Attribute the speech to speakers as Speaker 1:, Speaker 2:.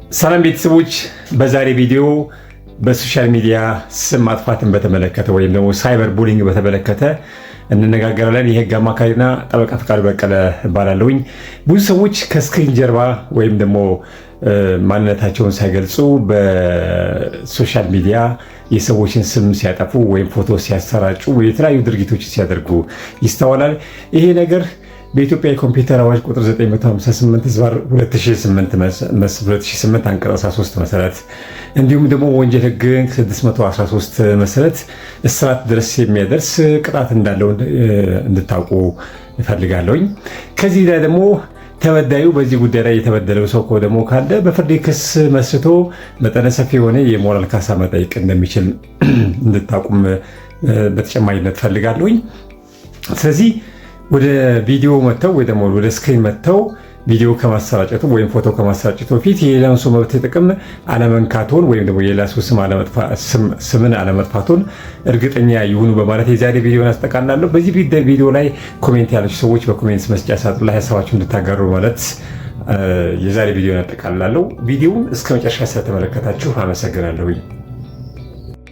Speaker 1: ሰላም ቤተሰቦች፣ በዛሬ ቪዲዮ በሶሻል ሚዲያ ስም ማጥፋትን በተመለከተ ወይም ደግሞ ሳይበር ቡሊንግ በተመለከተ እንነጋገራለን። የህግ አማካሪና ጠበቃ ፍቃዱ በቀለ እባላለሁኝ። ብዙ ሰዎች ከስክሪን ጀርባ ወይም ደግሞ ማንነታቸውን ሳይገልጹ በሶሻል ሚዲያ የሰዎችን ስም ሲያጠፉ ወይም ፎቶ ሲያሰራጩ የተለያዩ ድርጊቶች ሲያደርጉ ይስተዋላል። ይሄ ነገር በኢትዮጵያ የኮምፒውተር አዋጅ ቁጥር 958/2008 አንቀጽ 13 መሰረት እንዲሁም ደግሞ ወንጀል ህግ 613 መሰረት እስራት ድረስ የሚያደርስ ቅጣት እንዳለው እንድታውቁ እፈልጋለሁኝ። ከዚህ ላይ ደግሞ ተበዳዩ በዚህ ጉዳይ ላይ የተበደለው ሰው ደግሞ ካለ በፍርድ ክስ መስርቶ መጠነ ሰፊ የሆነ የሞራል ካሳ መጠየቅ እንደሚችል እንድታውቁም በተጨማሪነት እፈልጋለሁኝ። ስለዚህ ወደ ቪዲዮ መጥተው ወይ ደግሞ ወደ ስክሪን መጥተው ቪዲዮ ከማሰራጨቱ ወይም ፎቶ ከማሰራጨቱ በፊት የሌላን ሰው መብት ጥቅም አለመንካቶን ወይም ደግሞ የሌላ ሰው ስምን አለመጥፋቶን እርግጠኛ ይሁኑ በማለት የዛሬ ቪዲዮን አስጠቃላለሁ። በዚህ ቪዲዮ ላይ ኮሜንት ያላችሁ ሰዎች በኮሜንት መስጫ ሳጥን ላይ ሀሳባችሁን እንድታጋሩ ማለት የዛሬ ቪዲዮን አጠቃላለሁ። ቪዲዮውን እስከ መጨረሻ ስለተመለከታችሁ አመሰግናለሁ።